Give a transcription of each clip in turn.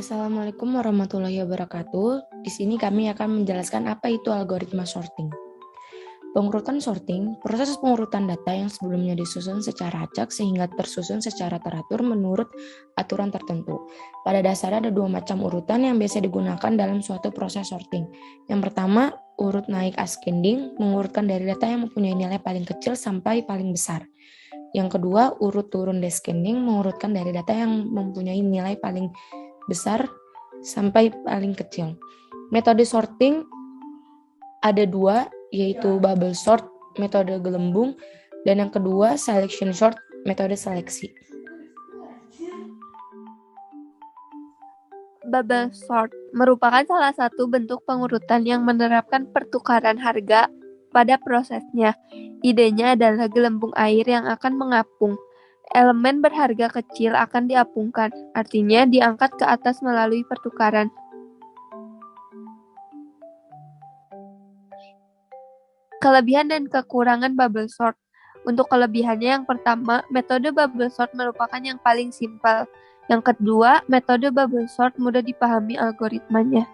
Assalamualaikum warahmatullahi wabarakatuh. Di sini kami akan menjelaskan apa itu algoritma sorting. Pengurutan sorting, proses pengurutan data yang sebelumnya disusun secara acak sehingga tersusun secara teratur menurut aturan tertentu. Pada dasarnya ada dua macam urutan yang biasa digunakan dalam suatu proses sorting. Yang pertama, urut naik ascending, mengurutkan dari data yang mempunyai nilai paling kecil sampai paling besar. Yang kedua, urut turun descending, mengurutkan dari data yang mempunyai nilai paling besar sampai paling kecil. Metode sorting ada dua, yaitu bubble sort, metode gelembung, dan yang kedua selection sort, metode seleksi. Bubble sort merupakan salah satu bentuk pengurutan yang menerapkan pertukaran harga pada prosesnya. Idenya adalah gelembung air yang akan mengapung. Elemen berharga kecil akan diapungkan, artinya diangkat ke atas melalui pertukaran. Kelebihan dan kekurangan bubble sort. Untuk kelebihannya yang pertama, metode bubble sort merupakan yang paling simpel. Yang kedua, metode bubble sort mudah dipahami algoritmanya.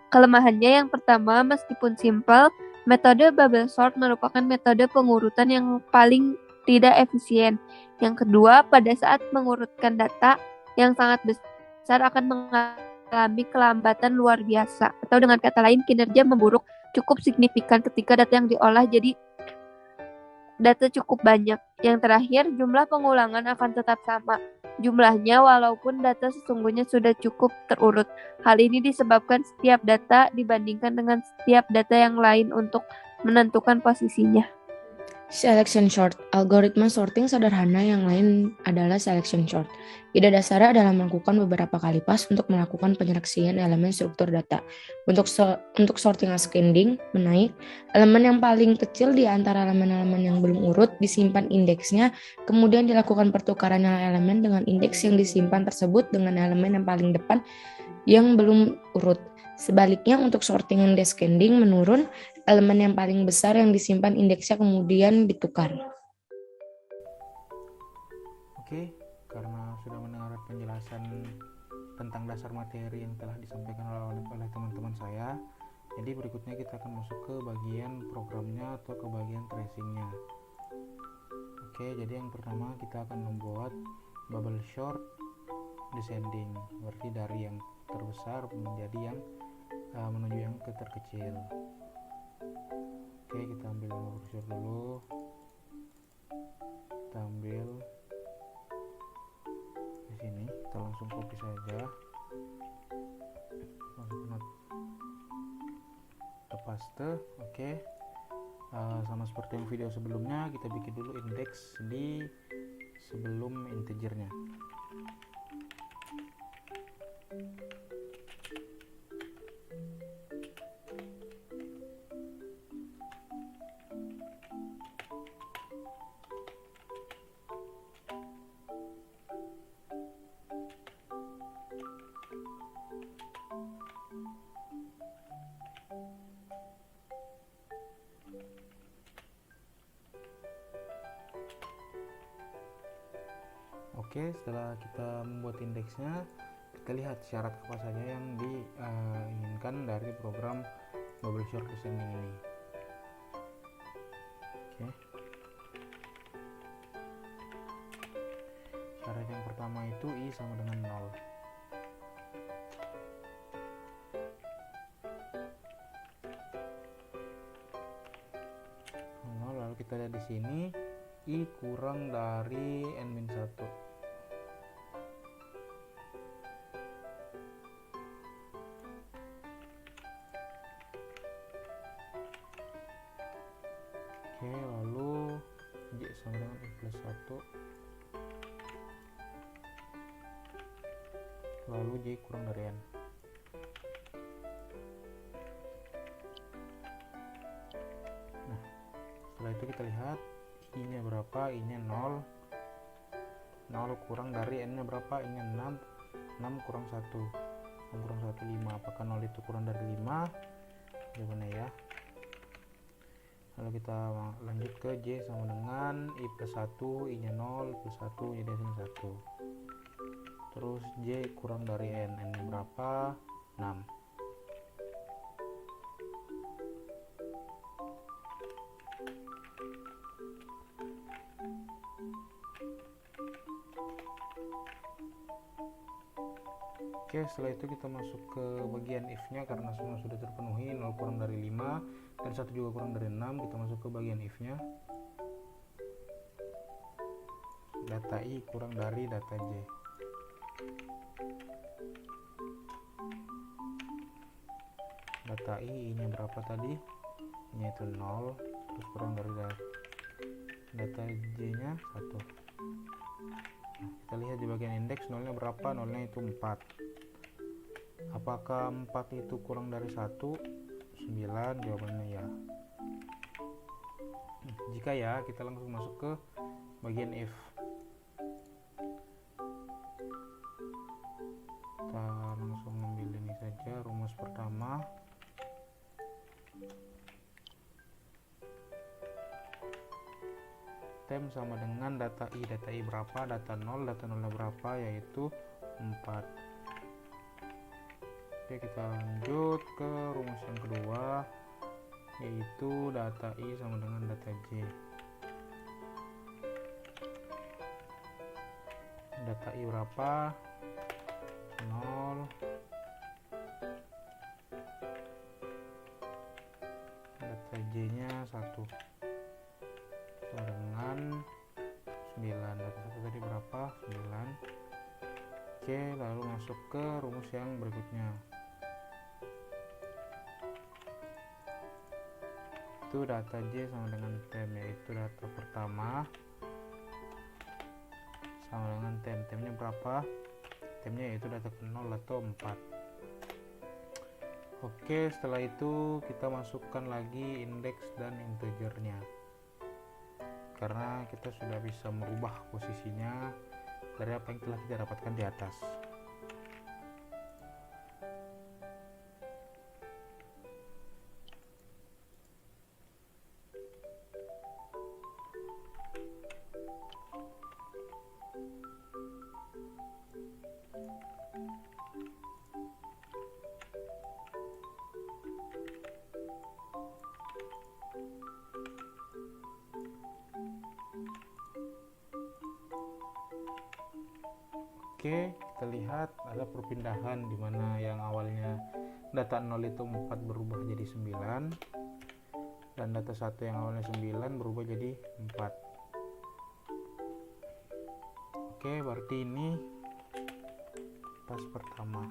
Kelemahannya yang pertama, meskipun simpel, metode bubble sort merupakan metode pengurutan yang paling tidak efisien. Yang kedua, pada saat mengurutkan data yang sangat besar akan mengalami kelambatan luar biasa. Atau dengan kata lain, kinerja memburuk cukup signifikan ketika data yang diolah jadi data cukup banyak. Yang terakhir, jumlah pengulangan akan tetap sama jumlahnya walaupun data sesungguhnya sudah cukup terurut. Hal ini disebabkan setiap data dibandingkan dengan setiap data yang lain untuk menentukan posisinya. Selection sort, algoritma sorting sederhana yang lain adalah selection sort. Ide dasarnya adalah melakukan beberapa kali pas untuk melakukan penyeleksian elemen struktur data. Untuk sorting ascending, menaik, elemen yang paling kecil di antara elemen-elemen yang belum urut disimpan indeksnya, kemudian dilakukan pertukaran nilai elemen dengan indeks yang disimpan tersebut dengan elemen yang paling depan yang belum urut. Sebaliknya untuk sortingan descending menurun, elemen yang paling besar yang disimpan indeksnya kemudian ditukar. Oke, karena sudah mendengar penjelasan tentang dasar materi yang telah disampaikan oleh teman-teman saya, jadi berikutnya kita akan masuk ke bagian programnya atau ke bagian tracingnya. Oke, jadi yang pertama kita akan membuat bubble sort descending, berarti dari yang terbesar menjadi yang menuju yang ke terkecil. Oke, kita ambil bubble sort dulu, kita ambil di sini, kita langsung copy saja, masukkan ke paste. Oke, sama seperti yang video sebelumnya, kita bikin dulu indeks di sebelum integernya. Oke, setelah kita membuat indeksnya, kita lihat syarat apa saja yang diinginkan dari program bubble sort descending ini. Oke, syarat yang pertama itu i sama dengan 0. Lalu kita lihat di sini i kurang dari n-1. Oke, lalu j sama dengan n+1, lalu j kurang dari n. Nah, setelah itu kita lihat i nya berapa, i nya 0 kurang dari n nya berapa, i nya 6 kurang 1, 6 kurang 1, 5. Apakah 0 itu kurang dari 5? Jawabannya ya. Lalu kita lanjut ke J sama dengan I plus 1, I nya 0, plus 1, jadi hasilnya 1. Terus J kurang dari N nya berapa? 6. Oke, setelah itu kita masuk ke bagian if nya, karena semua sudah terpenuhi. 0 kurang dari 5 dan 1 juga kurang dari 6. Kita masuk ke bagian if nya. Data I kurang dari data J. Data I nya berapa tadi? I nya itu 0, terus kurang dari data J nya 1. Nah, kita lihat di bagian indeks 0 nya berapa? 0 nya itu 4. Apakah 4 itu kurang dari 1? 9, jawabannya ya. Jika ya, kita langsung masuk ke bagian if. Kita langsung ambil ini saja, rumus pertama. Tem sama dengan data I berapa? Data 0 nya berapa? Yaitu 4. Oke, kita lanjut ke rumus yang kedua, yaitu data I sama dengan data J. Data I berapa? 0. Data J nya 1 sama dengan 9. Data 1 tadi berapa? 9. Oke, lalu masuk ke rumus yang berikutnya. Itu data J sama dengan tem, yaitu data pertama sama dengan tem. Temnya berapa? Temnya yaitu data ke 0 atau 4. Oke, setelah itu kita masukkan lagi indeks dan integernya, karena kita sudah bisa merubah posisinya dari apa yang telah kita dapatkan di atas. Oke, kita lihat ada perpindahan di mana yang awalnya data 0 itu 4 berubah jadi 9, dan data 1 yang awalnya 9 berubah jadi 4. Oke, berarti ini pas pertama.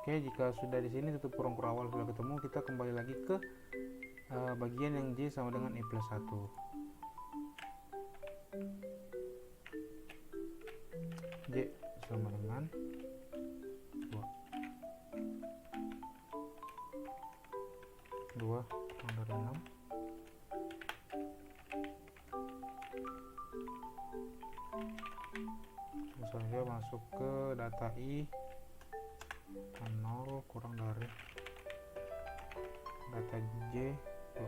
Oke, jika sudah di sini tutup kurung-kurung awal sudah ketemu, kita kembali lagi ke bagian yang J sama dengan I plus 1. J sama dengan 2 kurang dari 6. Misalnya masuk ke data I 0 kurang dari data J 2.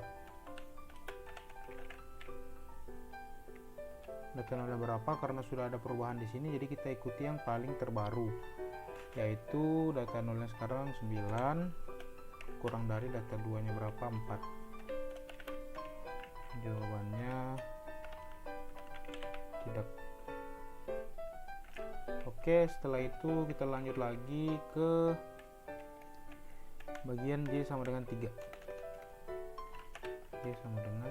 Data 0 berapa? Karena sudah ada perubahan di sini, jadi kita ikuti yang paling terbaru, yaitu data 0 nya sekarang 9 kurang dari data 2 nya berapa? 4. Jawabannya tidak. Oke, setelah itu kita lanjut lagi ke bagian J sama dengan 3. J sama dengan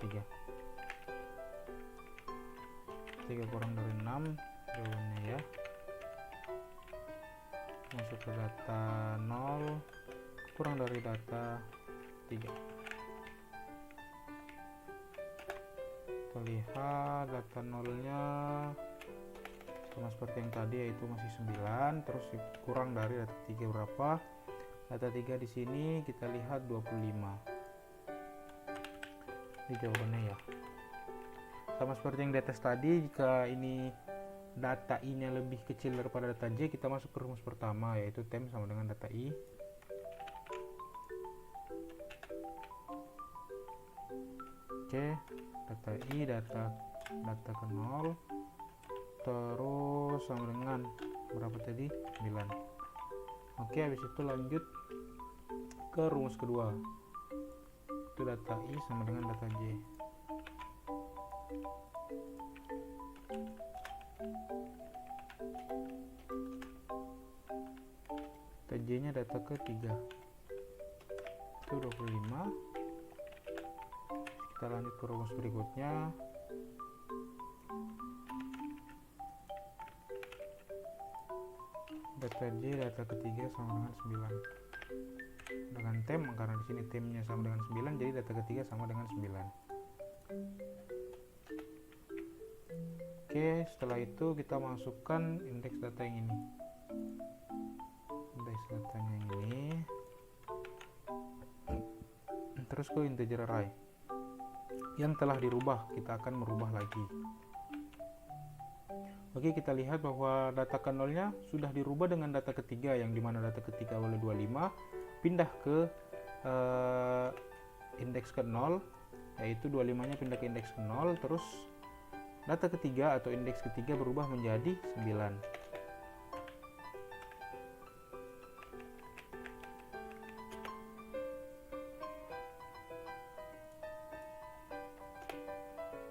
3. 3 kurang dari 6, jawabannya ya. Masuk ke data 0 kurang dari data 3. Kita lihat data 0 nya sama seperti yang tadi, yaitu masih 9, terus kurang dari data 3 berapa? Data 3 di sini kita lihat 25. Ini jawabannya ya. Sama seperti yang di atas tadi, jika ini data I nya lebih kecil daripada data J, kita masuk ke rumus pertama, yaitu tem sama dengan data I Oke, data I, data ke 0, terus sama dengan berapa tadi? 9. Oke, habis itu lanjut ke rumus kedua. Itu data I sama dengan data J. Data J nya data ke 3 itu 25. Kita lanjut ke rumus berikutnya. Data J data ketiga sama dengan 9 dengan tem, karena di sini temnya sama dengan 9, jadi data ketiga sama dengan 9. Oke, setelah itu kita masukkan indeks data yang ini. Indeks datanya yang ini. Terus ke integer array yang telah dirubah, kita akan merubah lagi. Oke, kita lihat bahwa data ke 0-nya sudah dirubah dengan data ketiga, yang dimana data ketiga oleh 25 pindah ke indeks ke 0, yaitu 25-nya pindah ke indeks ke 0, terus data ketiga atau indeks ketiga berubah menjadi 9.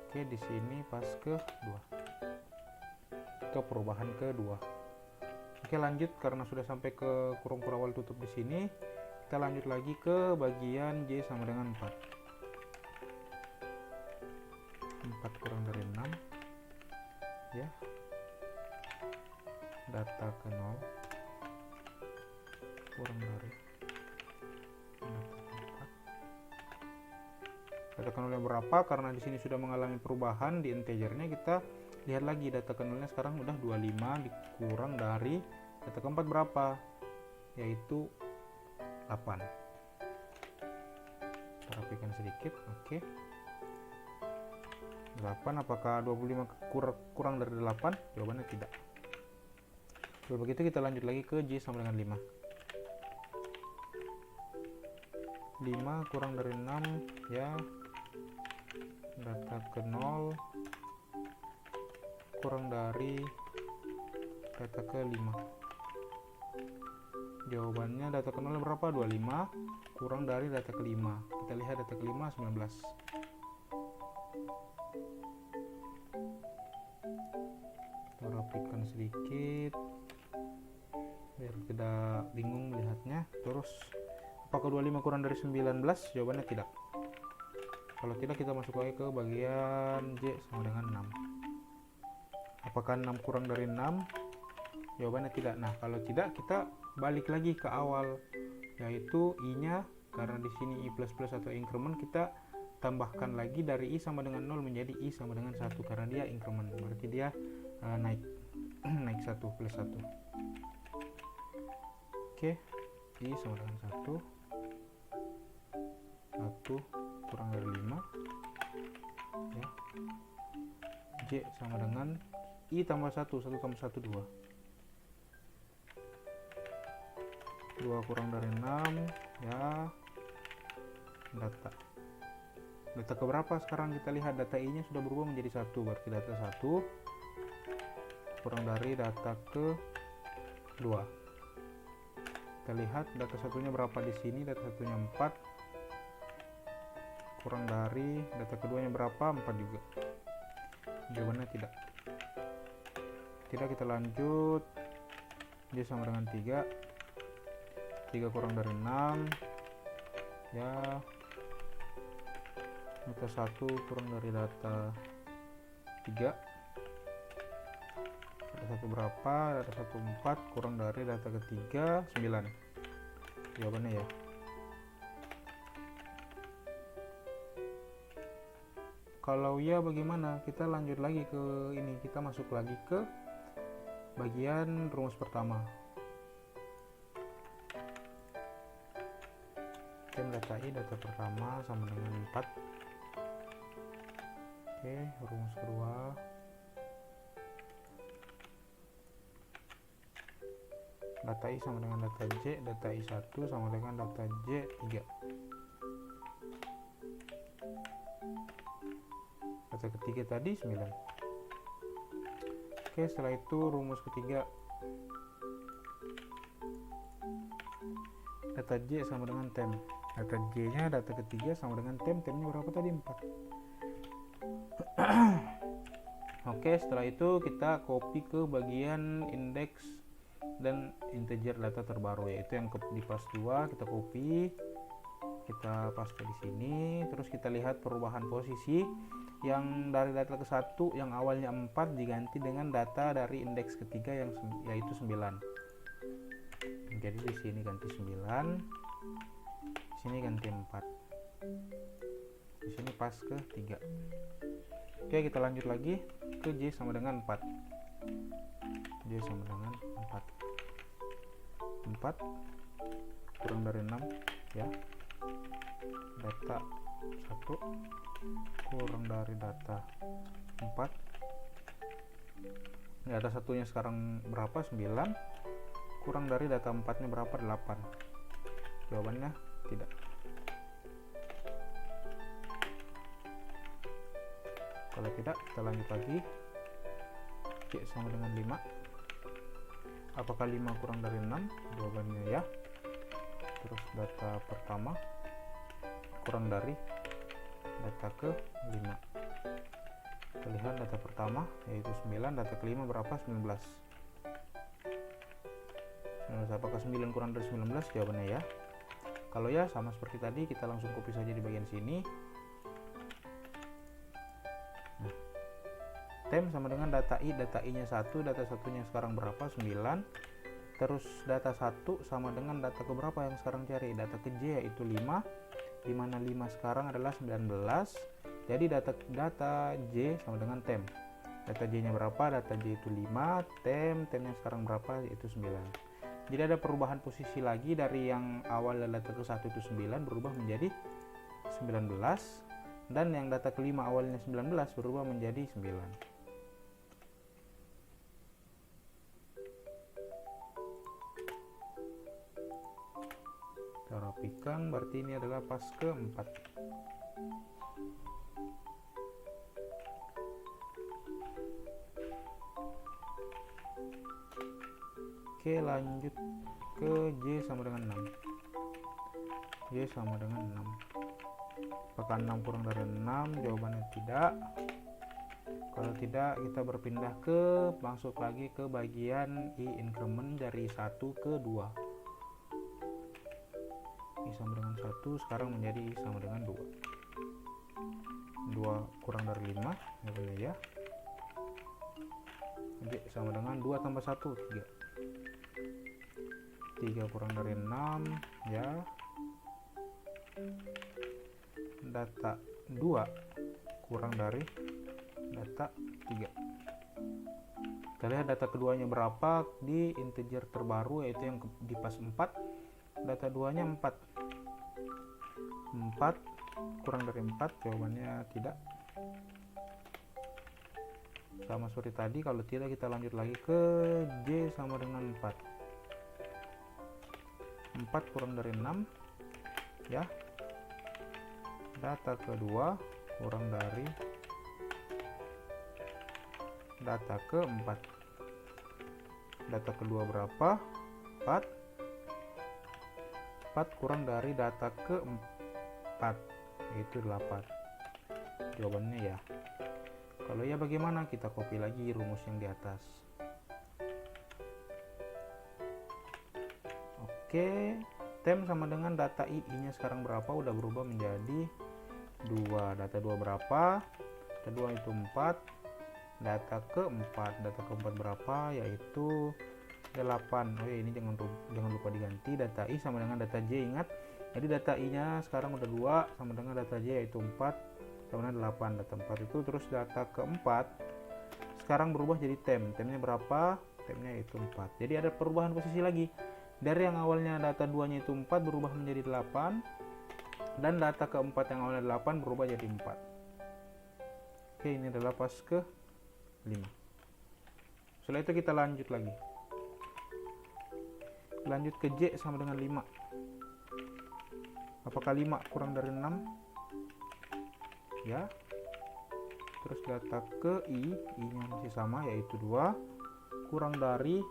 Oke, di sini pas ke 2. Itu perubahan kedua. Oke, lanjut karena sudah sampai ke kurung kurawal tutup di sini, kita lanjut lagi ke bagian J sama dengan 4. 4 kurang dari 6 ya. Data ke 0 kurang dari data ke 0 berapa, karena di sini sudah mengalami perubahan di integernya. Kita lihat lagi data ke 0-nya sekarang udah 25 dikurang dari data keempat berapa, yaitu 8. Kita rapikan sedikit. Oke, 8. Apakah 25 kurang dari 8? Jawabannya tidak. Kalau begitu kita lanjut lagi ke J sama dengan 5. 5 kurang dari 6 ya. Data ke 0 kurang dari data ke 5. Jawabannya data ke 0 berapa? 25 kurang dari data ke 5. Kita lihat data ke 5 19. Kita rapikan sedikit biar tidak bingung melihatnya. Terus apakah 25 kurang dari 19? Jawabannya tidak. Kalau tidak, kita masuk lagi ke bagian J sama dengan 6. Apakah 6 kurang dari 6? Jawabannya tidak. Nah, kalau tidak, kita balik lagi ke awal, yaitu I-nya, karena di sini I++ atau increment, kita tambahkan lagi dari I sama dengan 0 menjadi I sama dengan 1, karena dia increment, berarti dia naik naik 1 plus 1. Oke, I sama dengan 1 kurang dari 5 ya. J sama dengan I tambah 1 tambah 1 2 kurang dari 6 ya. Data keberapa sekarang? Kita lihat data I nya sudah berubah menjadi 1, berarti data 1 kurang dari data ke 2. Kita lihat data satunya berapa di sini. Data satunya 4 kurang dari data keduanya berapa? 4 juga. Jawabannya tidak. Tidak, kita lanjut. J sama dengan 3 kurang dari 6 ya. Data 1 kurang dari data 3. Data 1 berapa? Data 1 4 kurang dari data ketiga 9. Jawabannya ya. Kalau ya bagaimana? Kita lanjut lagi ke ini. Kita masuk lagi ke bagian rumus pertama. Tem data I data pertama sama dengan 4. Oke, rumus kedua. Data I sama dengan data J, data I1 sama dengan data J3. data ketiga tadi 9. Oke, setelah itu rumus ketiga, data J sama dengan tem. Data J nya data ketiga sama dengan temnya berapa tadi? 4. Oke, setelah itu kita copy ke bagian indeks dan integer data terbaru, yaitu yang di pas 2 kita copy, kita paste di sini. Terus kita lihat perubahan posisi yang dari data ke 1 yang awalnya 4 diganti dengan data dari indeks ketiga yang yaitu 9. Jadi di sini ganti 9, di sini ganti 4, di sini pas ke 3. Oke, kita lanjut lagi ke J sama dengan 4. J sama dengan 4 kurang dari 6 ya. Data 1 kurang dari data 4. Ini data satunya sekarang berapa? 9. Kurang dari data 4 nya berapa? 8. Jawabannya tidak. Kalau tidak, kita lanjut lagi. J sama dengan 5. Apakah 5 kurang dari 6? Jawabannya ya. Terus data pertama kurang dari data ke 5. Kita lihat data pertama yaitu 9, data kelima berapa? 19. Apakah 9 kurang dari 19? Jawabannya ya. Kalau ya, sama seperti tadi, kita langsung copy saja di bagian sini. Tem sama dengan data I nya 1, data satunya sekarang berapa? 9. Terus data 1 sama dengan data ke berapa yang sekarang cari? Data ke J yaitu 5, dimana 5 sekarang adalah 19. Jadi data J sama dengan tem. Data J nya berapa? Data J itu 5, temnya sekarang berapa? Yaitu 9. Jadi ada perubahan posisi lagi, dari yang awal data ke 1 itu 9 berubah menjadi 19, dan yang data kelima awalnya 19 berubah menjadi 9. Kita rapikan, berarti ini adalah pas ke 4. Oke, lanjut ke J sama dengan 6. J sama dengan 6. Apakah 6 kurang dari 6? Jawabannya tidak. Kalau tidak, kita berpindah ke masuk lagi ke bagian I increment dari 1 ke 2. I sama dengan 1 sekarang menjadi I sama dengan 2. 2 kurang dari 5, jawabannya ya. J sama dengan 2 tambah 1, 3. 3 kurang dari 6 ya. Data 2 kurang dari data 3. Kita lihat data keduanya berapa di integer terbaru, yaitu yang di pas 4. Data 2 nya 4. 4 kurang dari 4, jawabannya tidak. Sama seperti tadi, kalau tidak kita lanjut lagi ke J sama dengan 4. 4 kurang dari 6 ya. Data kedua kurang dari data keempat. Data kedua berapa? 4. 4 kurang dari data keempat, yaitu 8. Jawabannya ya. Kalau ya bagaimana? Kita copy lagi rumus yang di atas. Oke, tem sama dengan data I-nya sekarang berapa? Udah berubah menjadi 2. Data 2 berapa? Data 2 itu 4. Data keempat berapa? Yaitu 8. Oh ya, ini jangan lupa diganti. Data I sama dengan data J, ingat. Jadi data I-nya sekarang udah 2 sama dengan data J yaitu 4 sama dengan 8. Data 4 itu, terus data keempat sekarang berubah jadi temnya berapa? Temnya itu 4. Jadi ada perubahan posisi lagi. Dari yang awalnya data 2-nya itu 4 berubah menjadi 8, dan data keempat yang awalnya 8 berubah jadi 4. Oke, ini adalah pas ke 5. Setelah itu kita lanjut lagi. Lanjut ke J sama dengan 5. Apakah 5 kurang dari 6? Ya. terus data ke I-nya masih sama yaitu 2 kurang dari,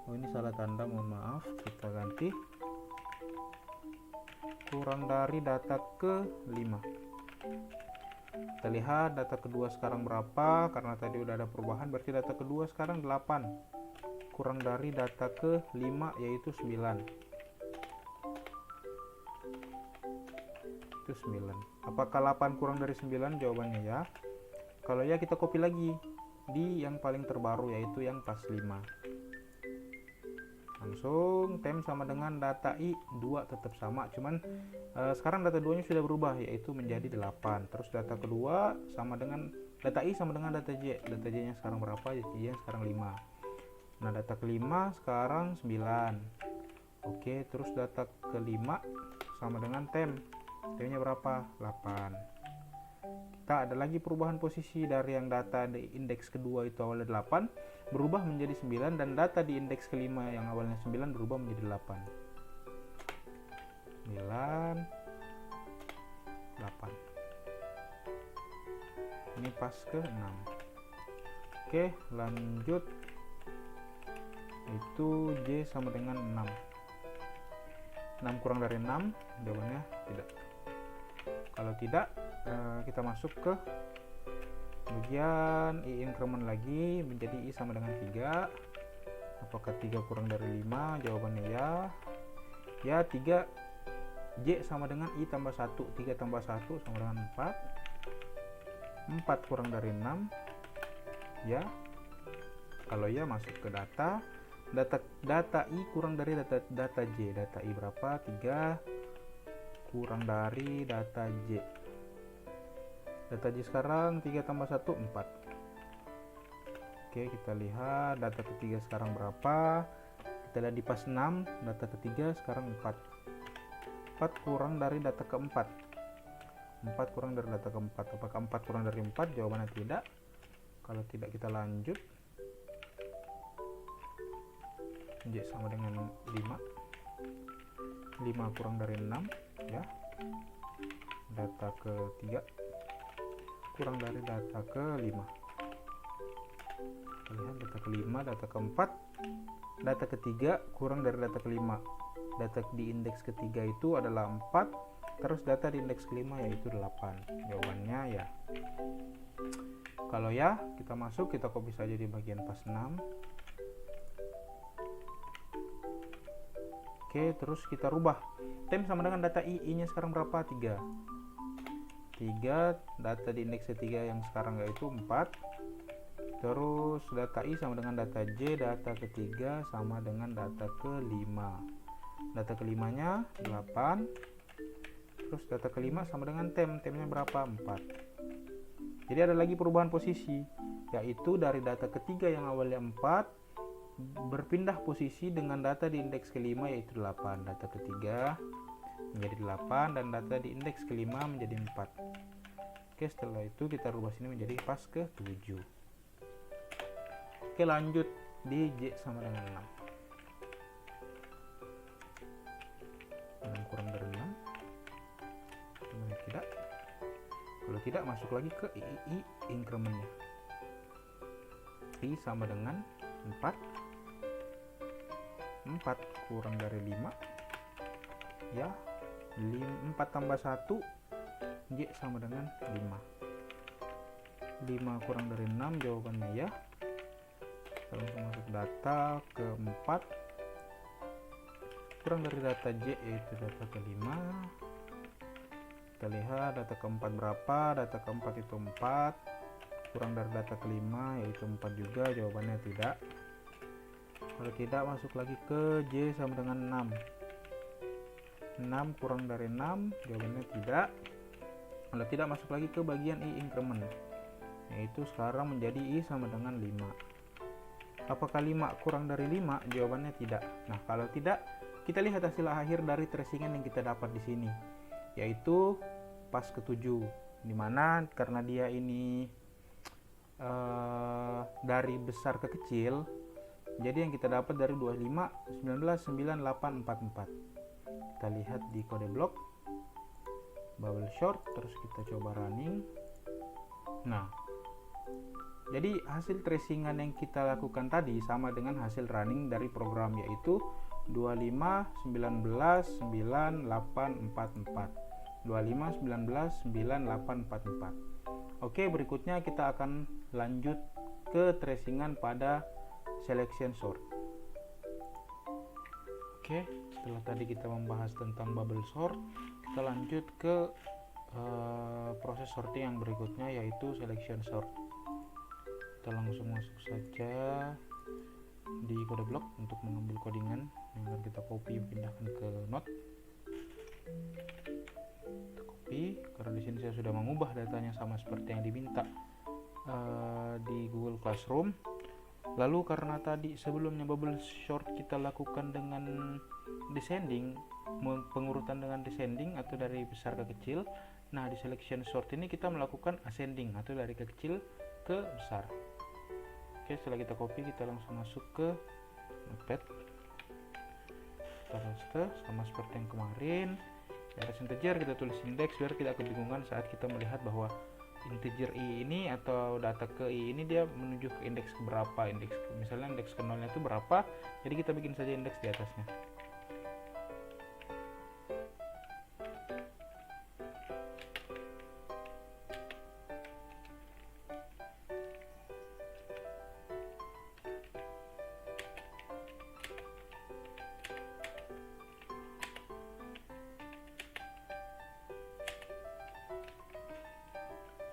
ini salah tanda, mohon maaf, kita ganti, kurang dari data ke 5. Kita lihat data kedua sekarang berapa, karena tadi udah ada perubahan, berarti data kedua sekarang 8 kurang dari data ke 5 yaitu 9. Itu 9. Apakah 8 kurang dari 9? Jawabannya ya. Kalau ya, kita copy lagi di yang paling terbaru yaitu yang pas 5. Langsung tem sama dengan data I 2 tetap sama, cuman sekarang data 2 nya sudah berubah yaitu menjadi 8. Terus data kedua sama dengan data I sama dengan data J. Data J nya sekarang berapa? J nya sekarang 5. Nah, data kelima sekarang 9. Oke, terus data kelima sama dengan tem. Tem-nya berapa? 8. Kita ada lagi perubahan posisi dari yang data di indeks kedua itu awalnya 8 berubah menjadi 9, dan data di indeks kelima yang awalnya 9 berubah menjadi 8. 9 8. Ini pas ke 6. Oke, lanjut. Itu J sama dengan 6. 6 kurang dari 6, jawabannya tidak. Kalau tidak, kita masuk ke bagian I increment lagi, menjadi I sama dengan 3. Apakah 3 kurang dari 5? Jawabannya ya. Ya, 3 J sama dengan I tambah 1. 3 tambah 1 sama dengan 4. 4 kurang dari 6. Ya. Kalau ya, masuk ke data I kurang dari data J. Data I berapa? 3 kurang dari data J. Data J sekarang 3 tambah 1 4. Oke, kita lihat data ketiga sekarang berapa. Kita lihat di pas 6, data ketiga sekarang 4. 4 kurang dari data keempat. 4 kurang dari data keempat. Apakah 4 kurang dari 4? Jawabannya tidak. Kalau tidak, kita lanjut. J sama dengan 5. 5 kurang dari 6, ya. Data ketiga kurang dari data ke-5. Lihat data ke-5, data ke-4, data ketiga kurang dari data ke-5. Data di indeks ketiga itu adalah 4, terus data di indeks ke-5 yaitu 8. Jawabannya ya. Kalau ya, kita masuk, kita copy saja di bagian pas 6. Oke, terus kita rubah. Tem sama dengan data I-nya sekarang berapa? 3. 3, data di indeks ketiga yang sekarang yaitu 4. Terus data I sama dengan data J, data ketiga sama dengan data ke-5. Data ke-5-nya 8. Terus data ke-5 sama dengan temnya berapa? 4. Jadi ada lagi perubahan posisi, yaitu dari data ketiga yang awalnya 4 berpindah posisi dengan data di indeks ke-5 yaitu 8. Data ketiga menjadi 8 dan data di indeks ke-5 menjadi 4. Oke, setelah itu kita rubah sini menjadi pas ke-7. Oke, lanjut di J sama dengan 6. 6 kurang dari 6. Gimana tidak? Kalau tidak, masuk lagi ke I incrementnya. I sama dengan 4. 4 kurang dari 5. Ya, 4 tambah 1, J sama dengan 5. 5 kurang dari 6, jawabannya ya. Langsung masuk data ke-4 kurang dari data J yaitu data ke-5. Kita lihat data ke-4 berapa. Data ke-4 itu 4 kurang dari data ke-5 yaitu 4 juga. Jawabannya tidak. Kalau tidak, masuk lagi ke J sama dengan 6. 6 kurang dari 6, jawabannya tidak. Kalau tidak, masuk lagi ke bagian I increment, yaitu sekarang menjadi I sama dengan 5. Apakah 5 kurang dari 5? Jawabannya tidak. Nah, kalau tidak, kita lihat hasil akhir dari tracingan yang kita dapat di sini, yaitu pas ke-7, dimana karena dia ini dari besar ke kecil, jadi yang kita dapat dari 25, 19, 9, 8, 4, 4. Kita lihat di kode blok bubble short, terus kita coba running. Nah, Jadi hasil tracingan yang kita lakukan tadi sama dengan hasil running dari program, yaitu 25 19 9844 25 19 9844. Oke, berikutnya kita akan lanjut ke tracingan pada selection sort. Oke, setelah tadi kita membahas tentang bubble sort, kita lanjut ke proses sorting yang berikutnya, yaitu selection sort. Kita langsung masuk saja di kode blok untuk mengambil codingan yang akan kita copy pindahkan ke Node. Kita copy karena di sini saya sudah mengubah datanya sama seperti yang diminta di Google Classroom. Lalu karena tadi sebelumnya bubble sort kita lakukan dengan descending, pengurutan dengan descending atau dari besar ke kecil. Nah, di selection sort ini kita melakukan ascending atau dari kecil ke besar. Oke, setelah kita copy, kita langsung masuk ke Notepad. Kita paste sama seperti yang kemarin. Di atas integer kita tulis index biar tidak kebingungan saat kita melihat bahwa integer i ini atau data ke i ini dia menuju ke indeks berapa, misalnya indeks ke 0 itu berapa, jadi kita bikin saja indeks di atasnya.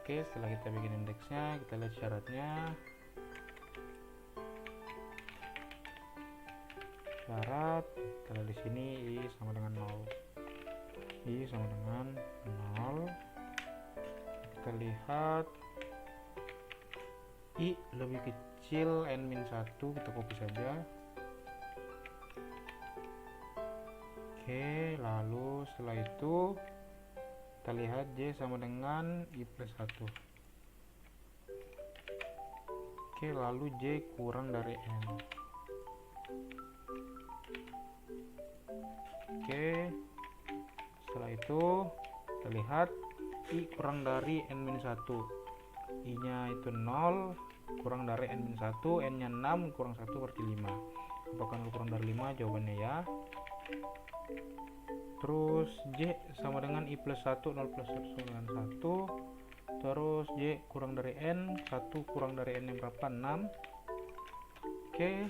Oke, setelah kita bikin indeksnya, kita lihat syaratnya. Syarat, kalau di sini i sama dengan 0. I sama dengan 0. Kita lihat i lebih kecil n-1, kita copy saja. Oke, lalu setelah itu kita lihat J sama dengan I plus 1. Oke, lalu J kurang dari N. Oke, setelah itu kita lihat I kurang dari N-1. I nya itu 0, kurang dari N-1, N nya 6, kurang 1 berarti 5. Apakah 0 kurang dari 5? Jawabannya ya. Terus J sama dengan I plus 1, 0 plus 1 dengan 1. Terus J kurang dari N, 1 kurang dari N yang berapa? 6. Oke,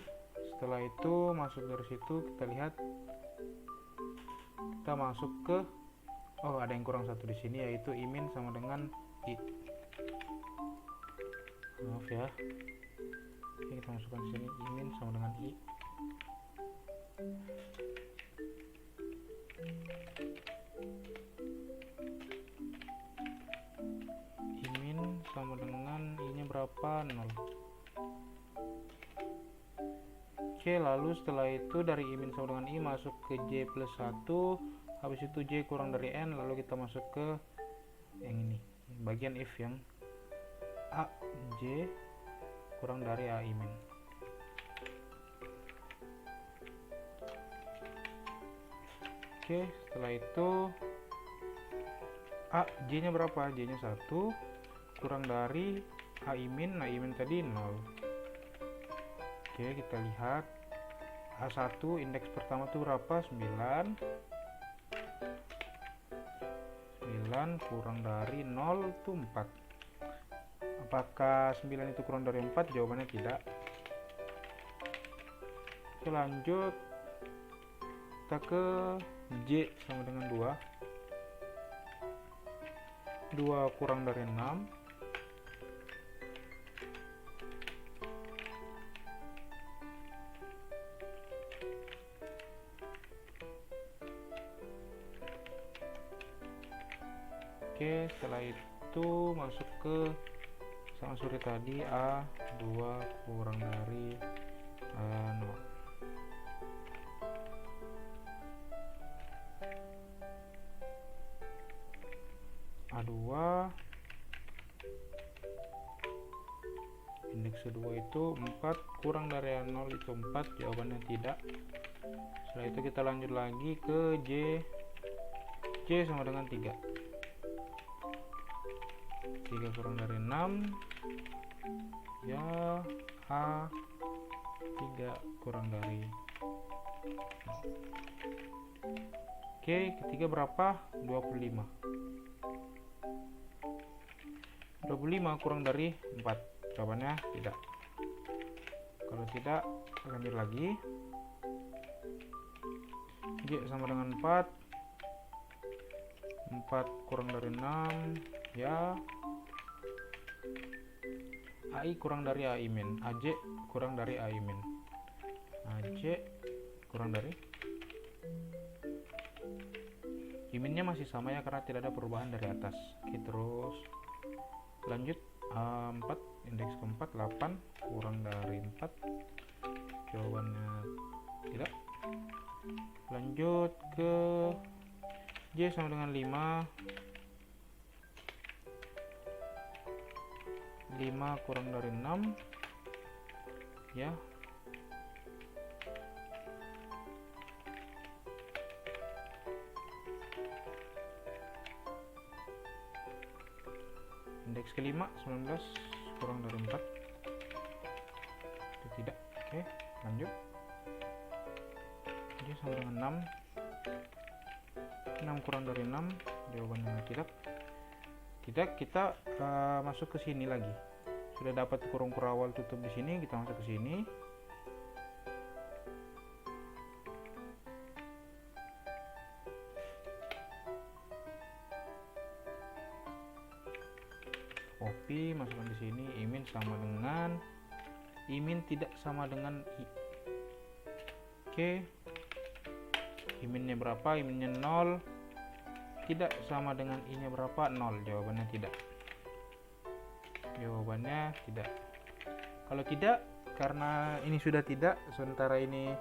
setelah itu masuk dari situ kita lihat, kita masuk ke, oh ada yang kurang 1 di sini, yaitu I min sama dengan I. Maaf ya. Oke, kita masukkan di sini I min sama dengan I. I min sama dengan I nya berapa? 0. Oke, lalu setelah itu dari I min sama dengan I masuk ke J plus 1, habis itu J kurang dari N, lalu kita masuk ke yang ini, bagian if yang A J kurang dari A I min. Oke, setelah itu A, J nya berapa? J nya 1 kurang dari A I min, nah I min tadi 0. Oke, kita lihat A1 indeks pertama itu berapa? 9 kurang dari 0 itu 4. Apakah 9 itu kurang dari 4? Jawabannya tidak. Oke, lanjut kita ke J sama dengan 2 kurang dari 6. Oke, setelah itu masuk ke sama suri tadi A2 kurang dari 0. A2 indeks kedua itu 4 kurang dari 0 itu 4, jawabannya tidak. Setelah itu kita lanjut lagi ke J sama dengan 3. 3 kurang dari 6 ya A 3 kurang dari 0. Oke, ketiga berapa? 25 kurang dari 4. Jawabannya tidak. Kalau tidak, lanjut lagi. J sama dengan 4 kurang dari 6 ya AI kurang dari AI min. AJ kurang dari AI min. AJ kurang dari I minnya masih sama ya, karena tidak ada perubahan dari atas. Oke, terus lanjut. 4 indeks keempat 8 kurang dari 4. Jawabannya tidak. Lanjut ke J sama dengan 5 kurang dari 6 ya indeks kelima 19 kurang dari 4. Itu tidak. Oke, lanjut. J sama dengan 6 kurang dari 6. Jawabannya tidak. Kita masuk ke sini lagi. Sudah dapat kurung kurawal tutup di sini, kita masuk ke sini. Copy, masukkan di sini. Imin sama dengan Imin tidak sama dengan I. Oke. Iminnya berapa? Iminnya 0. Tidak sama dengan I-nya berapa? 0. Jawabannya tidak. Jawabannya tidak. Kalau tidak, karena ini sudah tidak, sementara ini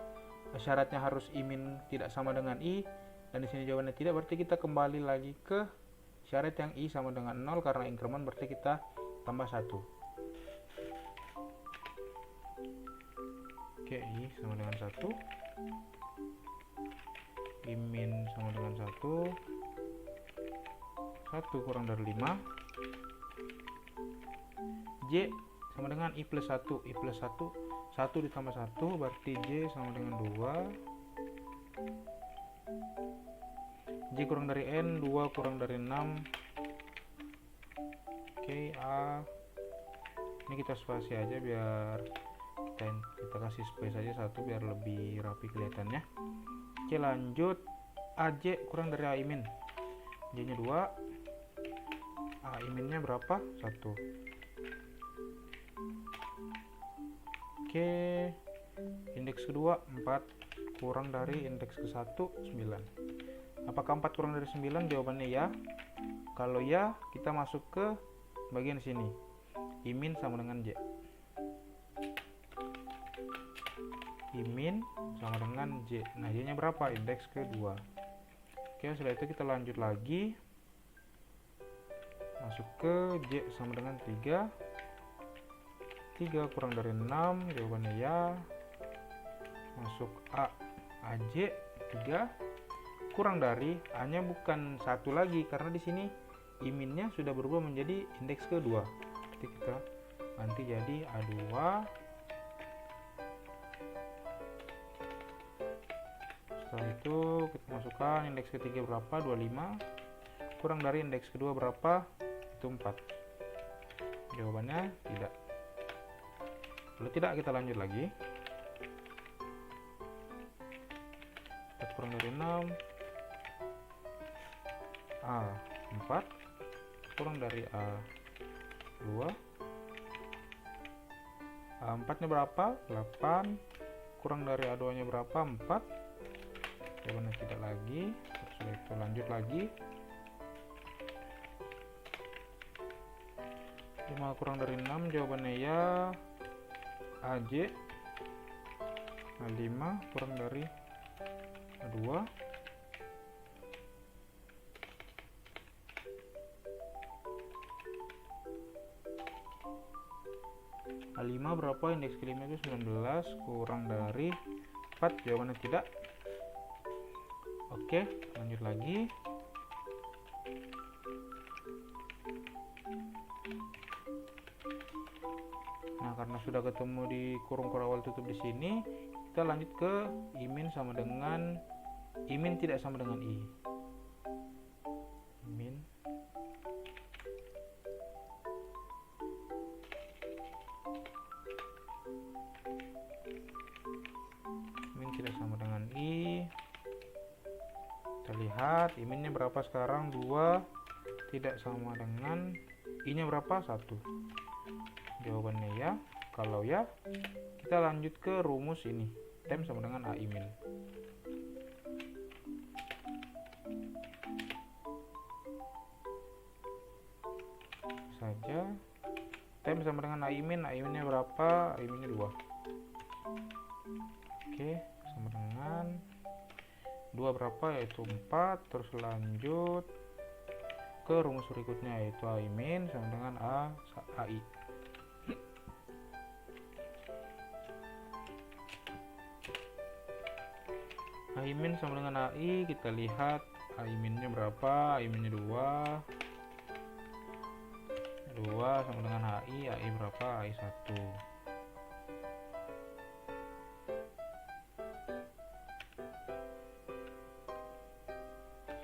syaratnya harus I-min tidak sama dengan I, dan di sini jawabannya tidak, berarti kita kembali lagi ke syarat yang I sama dengan 0, karena increment berarti kita tambah 1. Oke, I sama dengan 1. I-min sama dengan 1. 1 kurang dari 5. J sama dengan I plus 1. I plus 1 1 ditambah 1 berarti J sama dengan 2. J kurang dari N. 2 kurang dari 6. Oke, A ini kita spasi aja biar kita kasih space aja 1 biar lebih rapi kelihatannya. Oke, lanjut. AJ kurang dari AI min. J nya 2. AI minnya berapa? 1. Oke, indeks kedua 4 kurang dari indeks ke 1 9. Apakah 4 kurang dari 9? Jawabannya ya. Kalau ya, kita masuk ke bagian sini. I-min sama dengan J. I-min sama dengan J. Nah, J nya berapa? Indeks kedua. Oke, setelah itu kita lanjut lagi. Masuk ke J sama dengan 3. 3 kurang dari 6. Jawabannya ya. Masuk A. AJ 3 kurang dari A nya bukan 1 lagi, karena di sini I-minnya sudah berubah menjadi indeks kedua. Jadi kita ganti jadi A2. Setelah itu kita masukkan indeks ketiga berapa? 25 kurang dari indeks kedua berapa? Itu 4. Jawabannya tidak. Kalau tidak, kita lanjut lagi. 4 kurang dari 6. A 4 kurang dari A2. A4 nya berapa? 8 kurang dari A2 nya berapa? 4. Jawabannya tidak lagi. Terus itu lanjut lagi. 5 kurang dari 6. Jawabannya ya. AJ. Nah, 5 kurang dari A2. A5 berapa? Indeks kelima itu 19 kurang dari 4. Jawabannya tidak. Oke, lanjut lagi. Nah, karena sudah ketemu di kurung kurawal tutup di sini, kita lanjut ke imin tidak sama dengan i. Imin tidak sama dengan i. Kita lihat iminnya berapa sekarang, 2, tidak sama dengan i-nya berapa, 1. Jawabannya ya. Kalau ya, kita lanjut ke rumus ini, tem sama dengan a imin. Saja tem sama dengan a iminnya berapa, a iminnya 2. Oke, sama dengan 2 berapa, yaitu 4. Terus lanjut ke rumus berikutnya, yaitu a imin sama dengan ai. A imin sama dengan ai, kita lihat a iminnya berapa, a iminnya 2 sama dengan ai berapa, ai 1.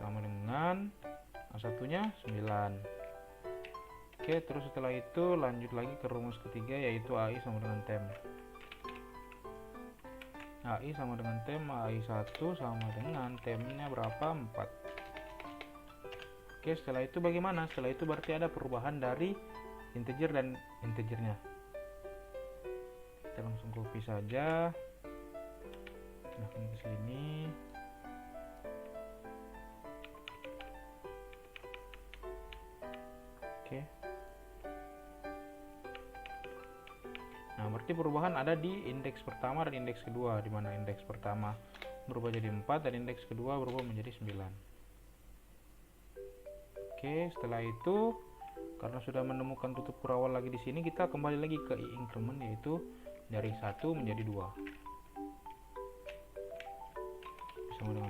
Sama dengan a satunya 9. Oke, terus setelah itu lanjut lagi ke rumus ketiga, yaitu ai sama dengan tem. ai sama dengan tem, ai 1 sama dengan temnya berapa, 4. Oke, setelah itu bagaimana? Setelah itu berarti ada perubahan dari integer dan integernya. Kita langsung copy saja, silahkan ke sini. Oke. Nah, berarti perubahan ada di indeks pertama dan indeks kedua, di mana indeks pertama berubah jadi 4 dan indeks kedua berubah menjadi 9. Oke, setelah itu karena sudah menemukan tutup kurawal lagi di sini, kita kembali lagi ke increment, yaitu dari 1 menjadi 2. Sama dengan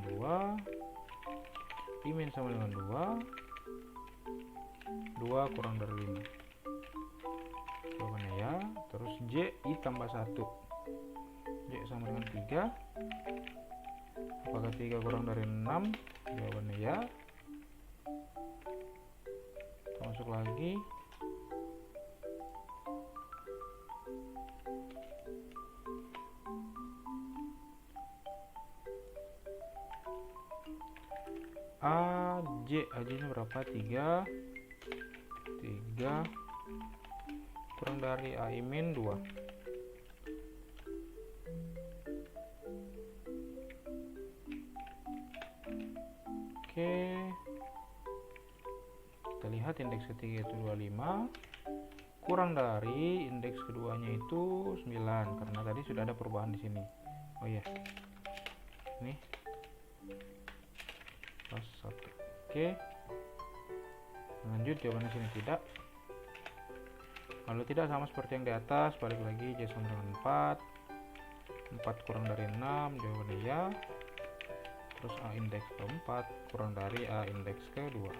2. Imin sama dengan 2. 2 kurang dari 5. Jawabannya ya. Terus j i tambah 1. J sama dengan 3. Apakah 3 kurang dari 6? Jawabannya ya. Masuk lagi. Aj-nya berapa? 3 kurang dari a imin 2. Oke, kita lihat indeks ketiga itu 25 kurang dari indeks keduanya itu 9, karena tadi sudah ada perubahan di sini. Oh iya, nih plus 1. Oke, lanjut. Jawabannya sini tidak. Kalau tidak, sama seperti yang di atas, balik lagi, j sama dengan 4 kurang dari 6, jawabannya ya. Terus a indeks keempat kurang dari a indeks kedua.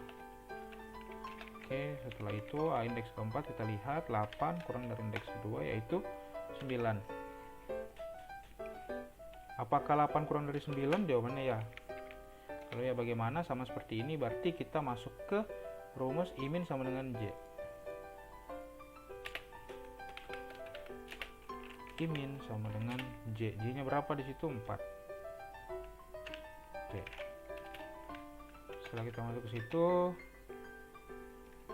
Oke, setelah itu a indeks keempat kita lihat 8 kurang dari indeks kedua, yaitu 9. Apakah 8 kurang dari 9? Jawabannya ya. Kalau ya bagaimana? Sama seperti ini, berarti kita masuk ke rumus imin sama dengan j. Imin sama dengan j. J-nya berapa di situ? 4. Oke. Setelah kita masuk ke situ,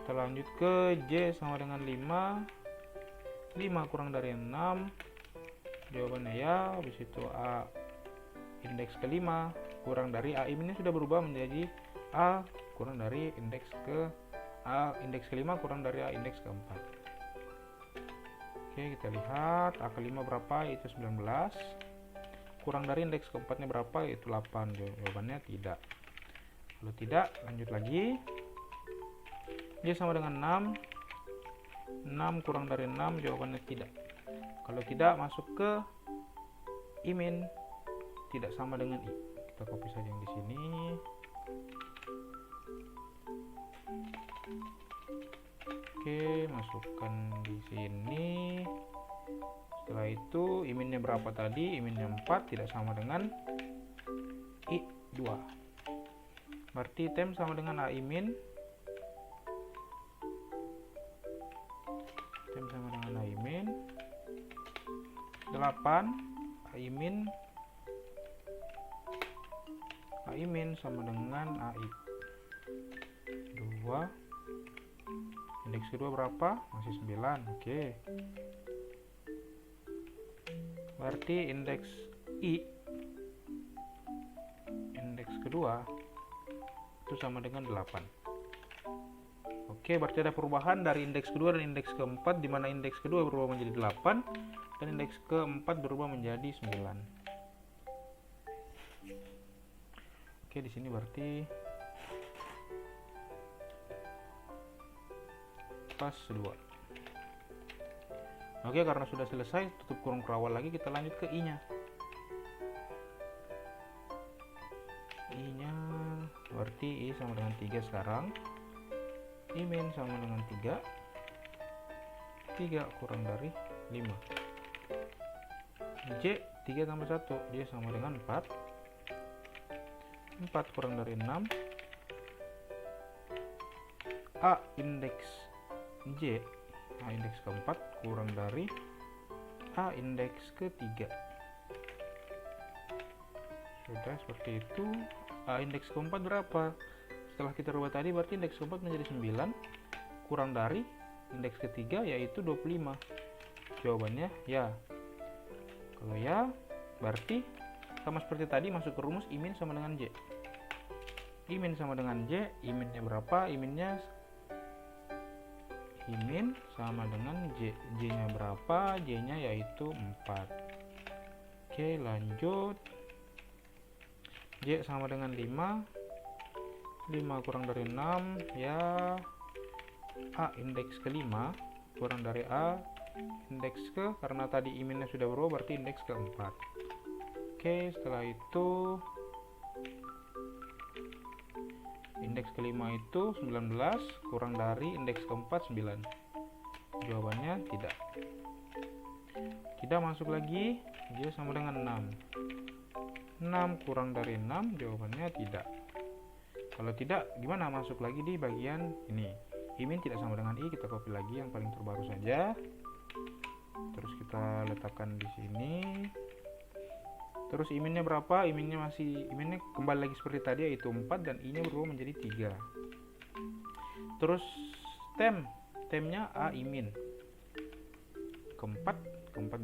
kita lanjut ke j sama dengan 5. 5 kurang dari 6. Jawabannya ya. Habis itu a indeks kelima kurang dari a iminnya sudah berubah menjadi a kurang dari indeks kelima kurang dari a indeks keempat. Oke, kita lihat a kelima berapa, yaitu 19. Kurang dari indeks keempatnya berapa, yaitu 8. Jawabannya tidak. Kalau tidak, lanjut lagi. J sama dengan 6. 6 kurang dari 6, jawabannya tidak. Kalau tidak, masuk ke imin tidak sama dengan i. Kita copy saja yang di sini. Oke, masukkan di sini. Setelah itu I-nya berapa tadi? I-nya 4 tidak sama dengan I 2. Berarti tem sama dengan AI-. Tem sama dengan AI-. 8 AI- sama dengan AI 2. Indeks kedua berapa? Masih 9. Oke. Berarti indeks kedua itu sama dengan 8. Oke, berarti ada perubahan dari indeks kedua dan indeks keempat, di mana indeks kedua berubah menjadi 8 dan indeks keempat berubah menjadi 9. Oke, di sini berarti pas 2. Oke, karena sudah selesai, tutup kurung kerawal lagi, kita lanjut ke I-nya. I-nya berarti I sama dengan 3 sekarang. I- sama dengan 3. 3 kurang dari 5. J 3 tambah 1, J sama dengan 4. 4 kurang dari 6. A indeks J, A indeks keempat kurang dari A indeks ketiga. Sudah seperti itu. A indeks keempat berapa? Setelah kita rubah tadi, berarti indeks keempat menjadi 9 kurang dari indeks ketiga yaitu 25. Jawabannya ya. Kalau ya, berarti sama seperti tadi, masuk ke rumus I- sama dengan J. I- sama dengan J, I-nya berapa? I-nya sama dengan J. J-nya berapa? J-nya yaitu 4. Oke, lanjut. J sama dengan 5. 5 kurang dari 6, ya. A indeks ke-5 kurang dari A indeks ke, karena tadi I-nya sudah berubah, berarti indeks ke-4. Oke, setelah itu indeks ke-5 itu 19 kurang dari indeks ke-4 9. Jawabannya tidak. Tidak masuk lagi. J sama dengan 6. 6 kurang dari 6, jawabannya tidak. Kalau tidak, gimana? Masuk lagi di bagian ini. I- tidak sama dengan I, kita copy lagi yang paling terbaru saja. Terus kita letakkan di sini. Terus I-nya berapa? I-nya kembali lagi seperti tadi, yaitu 4, dan I-nya berubah menjadi 3. Terus temnya A I-. Keempat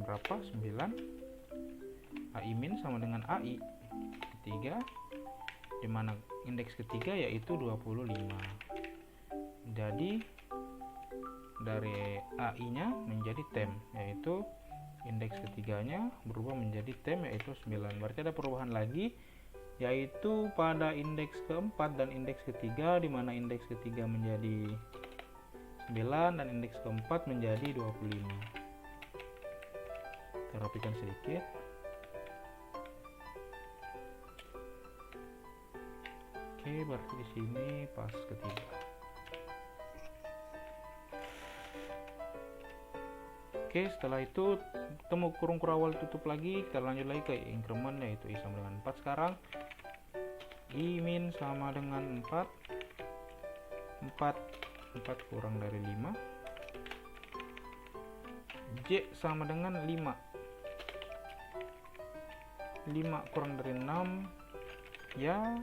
berapa? 9. A-, sama dengan AI ketiga, dimana indeks ketiga yaitu 25. Jadi dari AI-nya menjadi tem, yaitu indeks ketiganya berubah menjadi tem, yaitu 9. Berarti ada perubahan lagi, yaitu pada indeks keempat dan indeks ketiga, dimana indeks ketiga menjadi 9 dan indeks keempat menjadi 25. Kita rapikan sedikit. Oke, berarti di sini pas ketiga. Oke, setelah itu temu kurung kurawal, tutup lagi, kita lanjut lagi ke increment, yaitu I sama dengan 4 sekarang. I- sama dengan 4. 4 kurang dari 5. J sama dengan 5. 5 kurang dari 6, ya.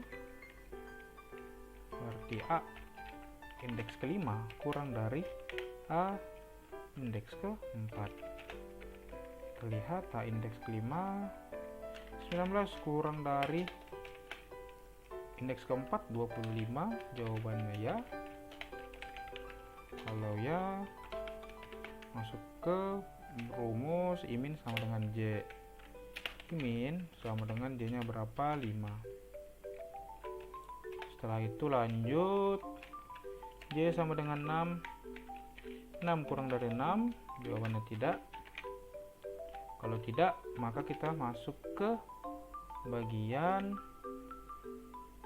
Berarti A indeks ke-5 kurang dari A indeks ke-4. Terlihat A indeks ke-5 19 kurang dari indeks ke-4 25. Jawabannya ya. Kalau ya, masuk ke rumus I- sama dengan J. I- sama dengan J-nya berapa? 5. Setelah itu lanjut. J sama dengan 6. 6 kurang dari 6, jawabannya tidak. Kalau tidak, maka kita masuk ke bagian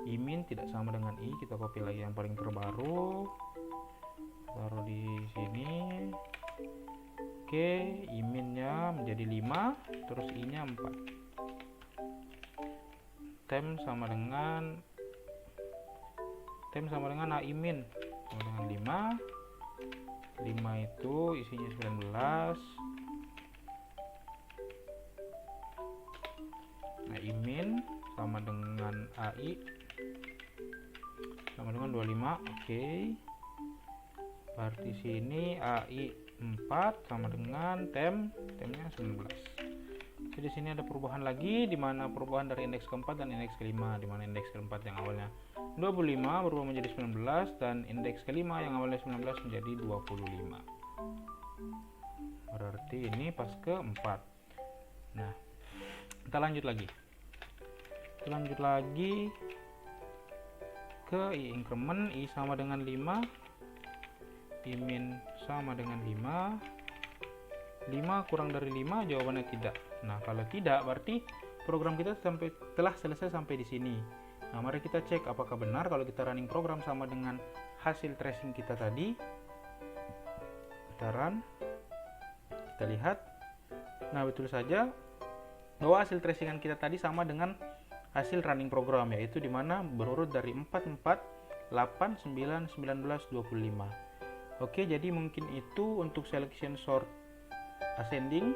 I- tidak sama dengan I. Kita copy lagi yang paling terbaru, taruh di sini. Oke, I-nya menjadi 5, terus I-nya 4. Tem sama dengan AI min sama dengan 5. 5 itu isinya 19. AI min sama dengan AI sama dengan 25. Oke. Berarti sini AI 4 sama dengan temnya 19. Jadi sini ada perubahan lagi, di mana perubahan dari indeks keempat dan indeks kelima, di mana indeks keempat yang awalnya 25 berubah menjadi 19 dan indeks kelima yang awalnya 19 menjadi 25. Berarti ini pas keempat. Nah, kita lanjut lagi. Ke I increment, I sama dengan 5, I min sama dengan 5. 5 kurang dari 5, jawabannya tidak. Nah, kalau tidak berarti program kita telah selesai sampai di sini. Nah, mari kita cek apakah benar kalau kita running program sama dengan hasil tracing kita tadi. Kita run, kita lihat. Nah, betul saja bahwa hasil tracingan kita tadi sama dengan hasil running program, yaitu dimana berurut dari 4, 4, 8, 9, 19, 25. Oke, jadi mungkin itu untuk selection sort ascending.